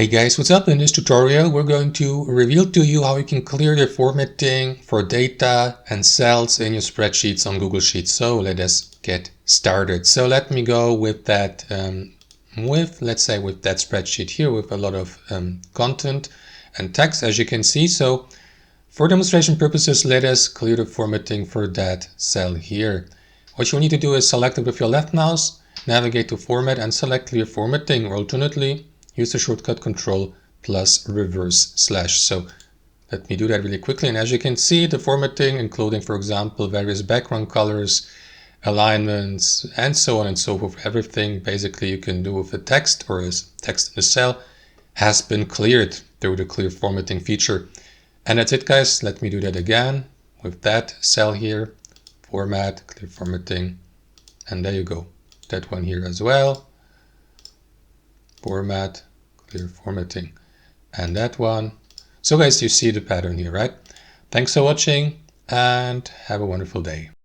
Hey guys, what's up? In this tutorial we're going to reveal to you how you can clear the formatting for data and cells in your spreadsheets on Google Sheets. So let us get started. So let me go with that, let's say with that spreadsheet here with a lot of content and text, as you can see. So for demonstration purposes, let us clear the formatting for that cell here. What you need to do is select it with your left mouse, navigate to format and select clear formatting, or alternately use the shortcut Control plus reverse slash. So let me do that really quickly. And as you can see, the formatting, including, for example, various background colors, alignments, and so on and so forth, everything basically you can do with the text or as text in the cell has been cleared through the clear formatting feature. And that's it, guys. Let me do that again with that cell here, format, clear formatting, and there you go. That one here as well. Format, clear formatting, and that one. So guys, you see the pattern here, right? Thanks for watching and have a wonderful day.